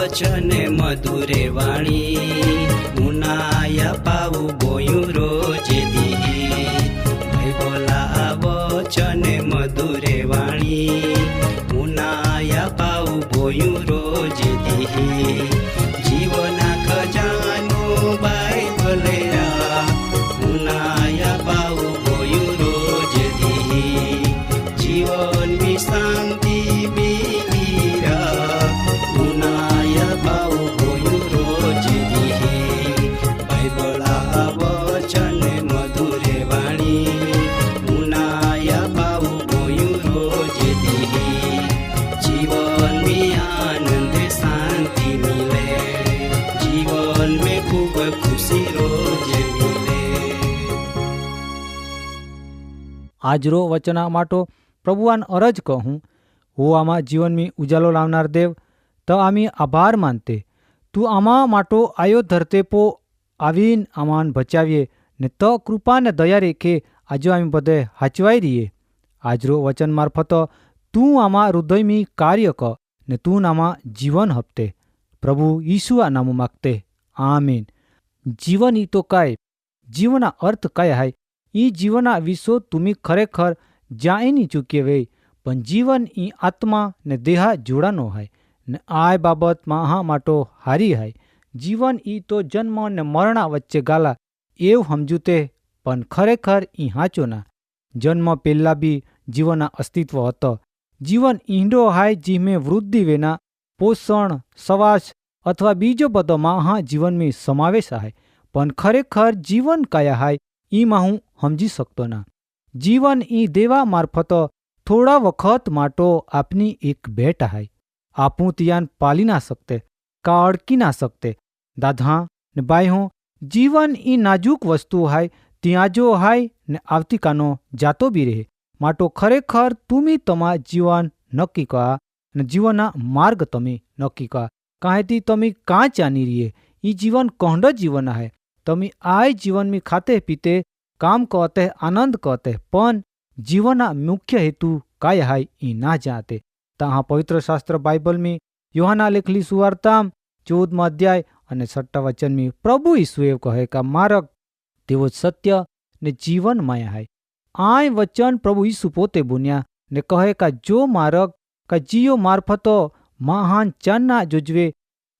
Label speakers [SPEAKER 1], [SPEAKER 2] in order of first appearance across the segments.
[SPEAKER 1] વચને મધુરે વાણી મુનાયા પાવું બોયું રોજે દી. બોલા વચને મધુરે વાણી મુનાયા પાવું બોયું રોજે દી. જીવના ખજાનો બાઇબલે મુનાયા પાવું બોયું રોજે દી. જીવનની શાંતિ
[SPEAKER 2] આજરો વચના માટો પ્રભુવાન અરજ કહું હું આમાં જીવનમી ઉજાલો લાવનાર દેવ તો આમી આભાર માનતે તું આમાં માટો આયો ધરતે પો આવીન આમાન બચાવીએ ને તો કૃપા ને દયા રેખે આજો આમી બધે હાચવાઈ રહીએ. આજરો વચન મારફત તું આમાં હૃદયમી કાર્ય ક ને તું આમાં જીવન હપતે પ્રભુ ઈસુ આ નામ માગતે આમીન. જીવન ઈ તો કાય જીવના અર્થ કાય હાય ઈ જીવના વિસો તુમી ખરેખર જાણી ની ચૂકીએ વે પણ જીવન ઈ આત્મા ને દેહા જોડાનો હાય ને આ બાબતમાં હા માટો હારી હાય. જીવન ઈ તો જન્મ ને મરણા વચ્ચે ગાલા એવું સમજું તે પણ ખરેખર ઈ હાચો ના. જન્મ પહેલા બી જીવનના અસ્તિત્વ હતો. જીવન ઈંડો હાય જીમે વૃદ્ધિ વેના પોષણ સવાસ અથવા બીજો બધો મહા જીવનમી સમાવેશ હાય પણ ખરેખર જીવન કયા હાય ઈમાં હું સમજી શકતો ના. જીવન ઈ દેવા મારફત થોડા વખત માટો આપની એક ભેટ હાય. આપું ત્યાન પાલી ના શકતે કા અડકી ના શકતે. દાદા ને બાઈ જીવન ઈ નાજુક વસ્તુ હાય ત્યાં જો હાય ને આવતીકાનો જાતો બી રહે માટો ખરેખર તુમી તમા જીવન નક્કી કા ને જીવનના માર્ગ તમે નક્કી કા કાંઈથી તમે કાં ચાની રહીએ ઈ જીવન કોંડ જીવન હાય. તમે આય જીવનમી ખાતે પીતે કામ कहते आनंद कहते पण जीवना मुख्य हेतु काय हाय ई ना जाते. तहाँ पवित्र शास्त्र बाइबल में योहाना लेखली सुवार्ता 14 अध्याय અને 6 वचन में प्रभु ईसुए कहे का मार्ग तेवो सत्य ने जीवन माया हाय. आय वचन प्रभु ईसु पोते बोन्या ने कहे का जो मार्ग का जियो मार्फतो महान चांदना जुजवे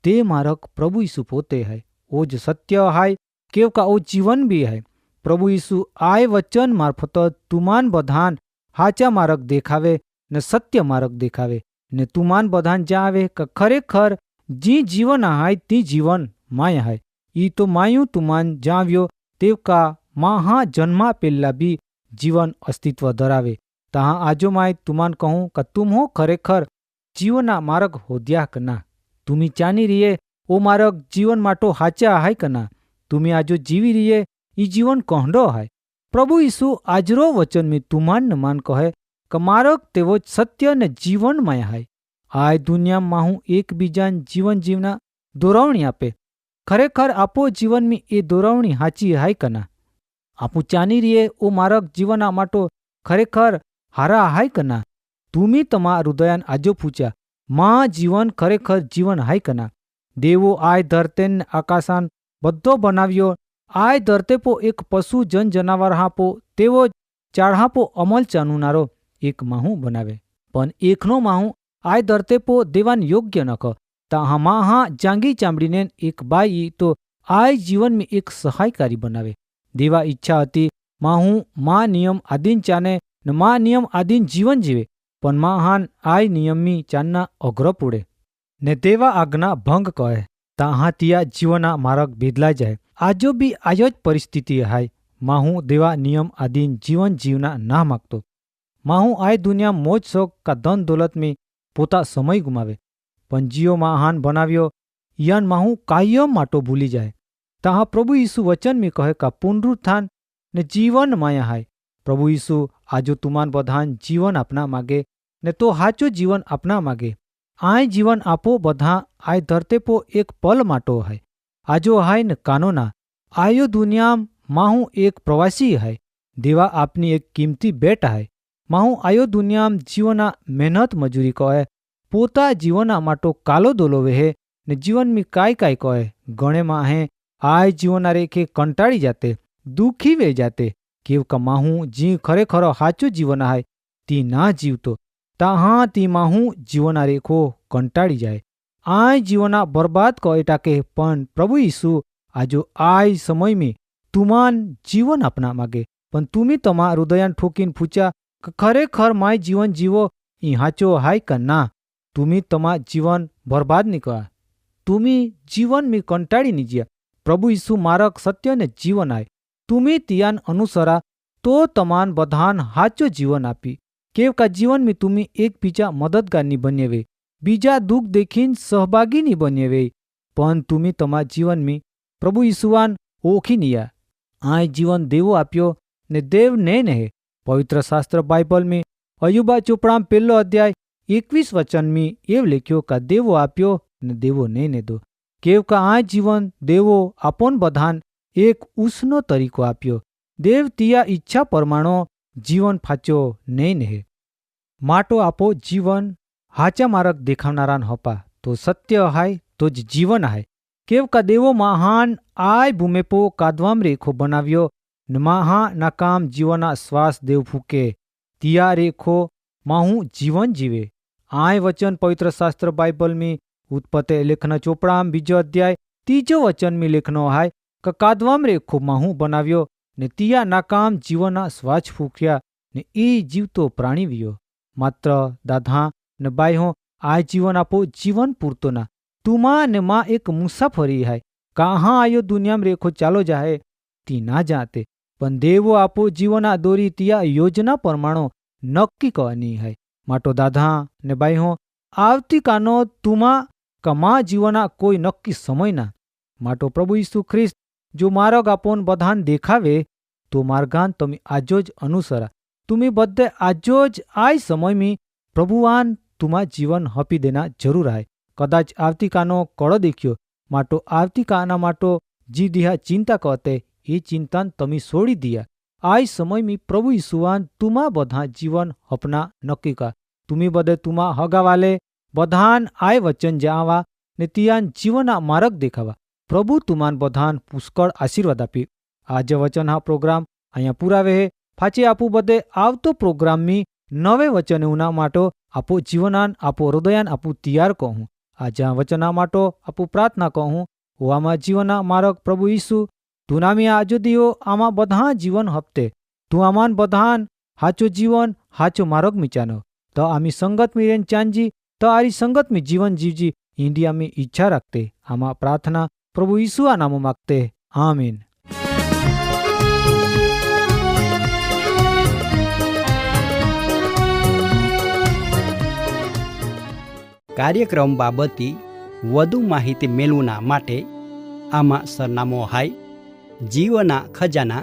[SPEAKER 2] ते मार्ग प्रभु ईसु पोते है. ओ ज सत्य हाय केव का ओ जीवन भी है. प्रभु ईसु आय वचन मार्फत तुमान बधान हाचा मार्ग देखावे ने सत्य मार्ग देखावे ने तुमान बधान जावे का खरेखर जी जीवन हाय ती जीवन माया हाय. ई तो मायू तुमान जाव्यो तेव का महा जन्मा पेला भी जीवन अस्तित्व धरावे. तहाँ आजो माय तुमान कहूं का तुम हो खरेखर जीवना मार्ग होद्या कना. तुमी चानी रहिए ओ मार्ग जीवन माटो हाचा हाय कना. तुमी आजो जीवी रहिए ई जीवन कोंडो हाय. प्रभु ईसु आजरो वचन में तुमान न मान कहे क मार्ग तेवो सत्य ने जीवन माया हाय. आय दुनिया माहू एक बीजान जीवन जीवना दोरावणी आपे. खरेखर आपो जीवन में ए दोरावणी हाची हाय कना. आपू चानी रहिए ओ मार्ग जीवना माटो खरेखर हारा हाय कना. तुमी तमा हृदयान आजो पूछा मां जीवन खरेखर जीवन हाय कना. देवो आय धरतेन आकाशान बद्धो बनाव्यो. आय धरते पो एक पशु जन जनावर हापो तेवो चाढ़ापो अमल चानुनारो एक माहू बनावे पण एकनो माहू आय धरते पो देवान योग्य नक. ता माहा जांगी चामड़ीने एक बाई तो आय जीवन में एक सहायकारी बनावे. देवा इच्छा हती माहू मां नियम आधीन चाने न मां नियम आधीन जीवन जीवे पण महान आय नियमी चानना अग्र पुड़े ने देवा आज्ञा भंग कहे. ता तिया जीवना मार्ग बेदला जाए. आजो भी आयोज परिस्थिति हाय. माहू देवा नियम आधीन जीवन जीवना ना मागतो माहू आय दुनिया मोज शोक का धन दौलत में पोता समय गुमावे, पण जियो महान बनाव्यो यान माहू कायम माटो भूली जाए। तहाँ प्रभु यीशु वचन में कहे का पुनरुत्थान ने जीवन माया है। प्रभु यीशु आजो तुमान बधान जीवन अपना मागे ने तो हाचो जीवन अपना मागे। आय जीवन आपो बधा आय धरते पो एक पल माटो है। आजो हाय न कानोना आयो दुनिया माहू एक प्रवासी है। देवा आपनी एक कीमती भेट है। माहू आयो दुनिया जीवना मेहनत मजूरी कहे, पोता जीवना माटो कालो दोलोवे है ने जीवन में काय काय कहे गणे माहे आय जीवना रेखे कंटाड़ी जाते, दुखी वे जाते। केव का माहू जी खरेखर हाचो जीवन है ती ना जीवतो ताहाँ ती माहू जीवना रेखो कंटाड़ी जाए। आय जीवना बर्बाद कहे टाके, पण प्रभु यीशु आजो आय समय में तुमान जीवन अपना मागे। पण तुमी तमा हृदयान ठोकीन पूछा खरेखर माय जीवन जीवो ई हाचो हाय का ना। तुमी तमा जीवन बर्बाद नहीं करा, तुमी जीवन में कंटाड़ी नहीं जिया। प्रभु यीशु मार्ग सत्य ने जीवन आए। तुमी तियान अनुसरा तो तमान बधान हाचो जीवन आपी। केव का जीवन में तुमी एक बीजा मददगार नहीं बनेवे, बीजा दुख देखीन सहभागी नहीं बनेवे, पण तुमी तमा जीवन में प्रभु यीशुवान ओखी निया। आय जीवन देवो आप्यो ने देव ने है। पवित्र शास्त्र बाइबल में अयुबा चोपड़ा पहलो अध्याय 21 वचन में एव लिख्यो का देवो आप्यो ने देवो ने दो। केव का आ जीवन देवो आपन बधान एक उसनो तरीको आप्यो। देव तिया इच्छा परमाणो जीवन फाचो नहीं है। माटो आपो जीवन हाचा मार्ग देखावनारान हपा तो सत्य हाय तो ज जीवन हाय। केव का देवो महान आय भूमेपो कादवाम रेखो बनाव्यो न महा नाकाम जीवना श्वास देव फूके तिया रेखो माहू जीवन जीवे। आय वचन पवित्र शास्त्र बाइबल में उत्पत्ति लेखन चोपड़ा बीजो अध्याय 3 वचन में लेखनो हाय का कादवाम रेखो माहू बनाव्यो ने तिया नाकाम जीवना श्वास फूक्या ने ई जीवतो प्राणी वियो। मात्र दादा न बायो आय जीवन आपो जीवन पूरतो ना। तुमा ने माँ एक मुसाफरी है, कहाँ आयो दुनिया में रेखो चालो जाए ती ना जाते, पण देवो आपो जीवना दोरी तिया योजना परमाणो नक्की कहनी है। माटो दादा ने बायो आवती कानो तुमा कमा जीवना कोई नक्की समय ना। माटो प्रभु यीशु ख्रिस्त जो मार्ग आपोन बधान देखावे तो मार्गान तमी आजोज अनुसरा। तुम्ही बद्दे आजोज आय समय में प्रभुवान तुमा जीवन हपी देना जरूर है। कदाच आवती कानो कड़ो देखियो माटो आवती काना माटो जी दिया चिंता कहते ये चिंतन तमी सोड़ी दिया। आय समय में प्रभु यीशुवान तुमा बधा जीवन अपना नक्की का। तुम्ही बदे तुमा हगावाले बधान आय वचन जावा ने तियान जीवना मार्ग देखावा। प्रभु तुमान बधान पुष्कळ आशीर्वाद आपी। आज वचन हा प्रोग्राम अहींया पूरा वे। फाचे आपू बदे आवतो प्रोग्राम में नवे वचन उना माटो आपो जीवनान आपो हृदयान आपू तैयार कहूँ। आज वचना माटो आपू प्रार्थना कहूँ वो आमा जीवना मार्ग प्रभु यीशु तू नामी आजो दियो आमा बधा जीवन हप्ते तू आमान बधान हाचो जीवन हाचो मार्ग मिचानो तो आमी संगत में रेन चांजी तो आरी संगत में जीवन जीवजी इंडिया में इच्छा रखते। आमा प्रार्थना प्रभु यीशु आ नामो मांगते, आमीन।
[SPEAKER 1] કાર્યક્રમ બાબતે વધુ માહિતી મેળવવા માટે આમાં સરનામો હાય જીવના ખજાના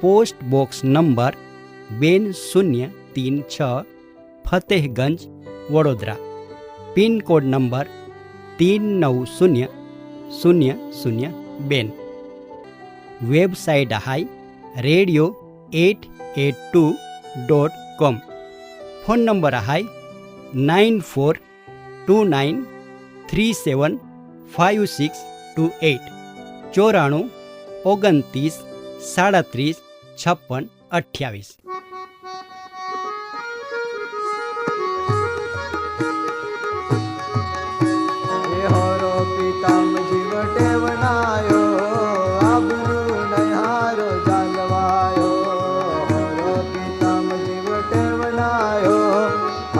[SPEAKER 1] post box number 2036 Fatehganj Vadodara pin code number 390002 website હાય radio882.com ફોન નંબર હાય 9429375628 94 29 37 56 28।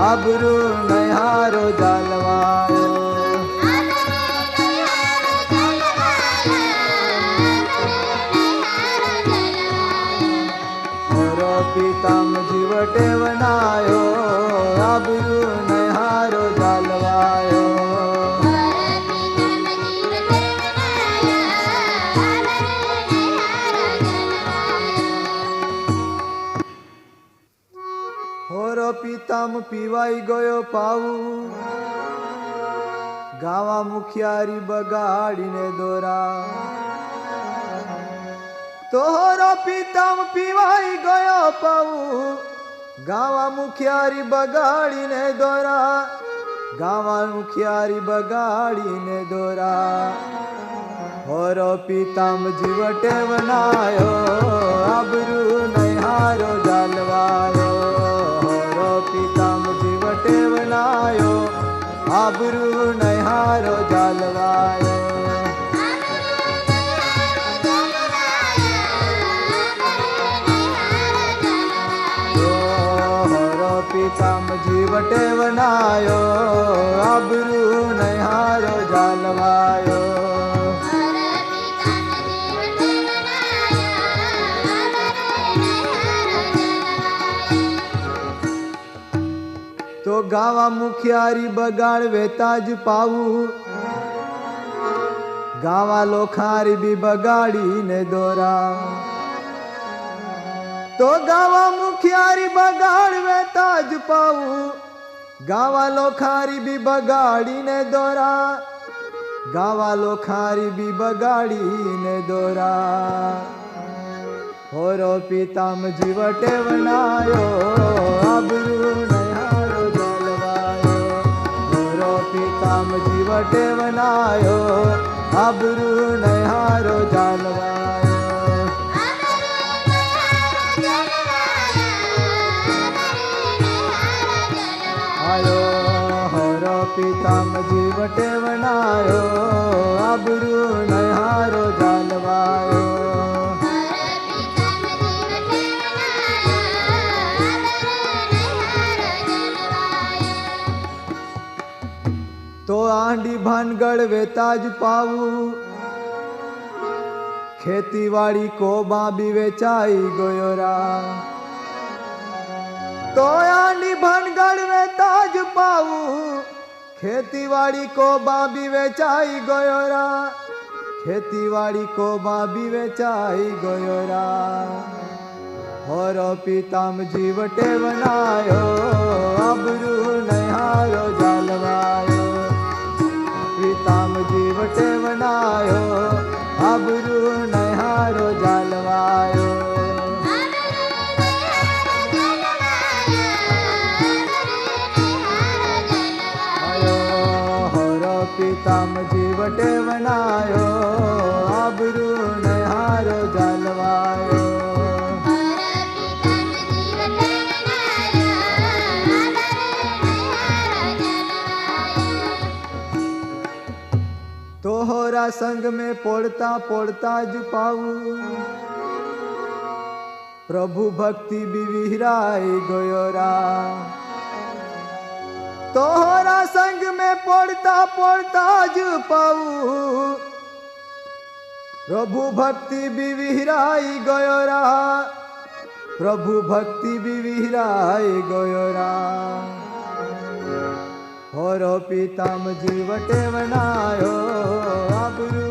[SPEAKER 3] आबरू नहारो जलवायो और पीतम जीवट વટેવનાયો આબરૂ નહારો જાલવાયો હોરો પિતામ પીવાઈ ગયો પાવું ગાવા મુખિયારી બગાડીને દોરા તોરો પિતામ પીવાઈ ગયો પાવું ગાવા મુખિયારી બગાડીને દોરા ગાવા મુખિયારી બગાડીને દોરા હોરો પિતામ જીવટે વનાયો આબરૂ નહારો જાલવાયો હોરો પિતામ જીવટે વનાયો આબરૂ નહારો જાલવાયો હોરો પિતામ જીવટે વનાયો આબરૂ નહારો જાલવાયો તો ગાવા મુખિયારી બગાડ વેતા જ પાવું ગાવા લોખારી બી બગાડીને દોરા તો ગાવા મુખિયારી બગાડ વેતા જ પાવું ગાવા લોખારી બી બગાડીને દોરા ગાવા લોખારી બી બગાડીને દોરા હોરો પિતામ જીવટે વનાયો આબરૂ નહારો જાલવાયો હોરો પિતામ જીવટે વનાયો આબરૂ નહારો જાલવાયો આયો હોરો પિતામ જીવટે વનાયો આબરૂ નહારો જાલવાયો તો આંડી ભાનગઢ વેતા જ પાવું ખેતીવાડી કોબા બી વેચાઈ ગયો રા તો આંડી ભાનગઢ વેતા જ પાવું ખેતીવાડી કોબા બી વેચાઈ ગયો રા ખેતીવાડી કોબા બી વેચાઈ ગયો રા હોરો પિતામ જીવટે વનાયો આબરૂ નહારો જાલવાયો પિતામ જીવટે વનાયો આબરૂ નહારો જાલવાયો હોરો પિતામ જીવટે વનાયો આબરૂ નહારો જાલવાયો तोहरा संग में पड़ता पड़ता ज पाऊं प्रभु भक्ति विविहराई गयो रा तोहरा संग में पड़ता पड़ता ज पाऊं प्रभु भक्ति विविहराई गयो रा प्रभु भक्ति विविहराई गयो रा होरो पिताम जीवटे वनायो आबरू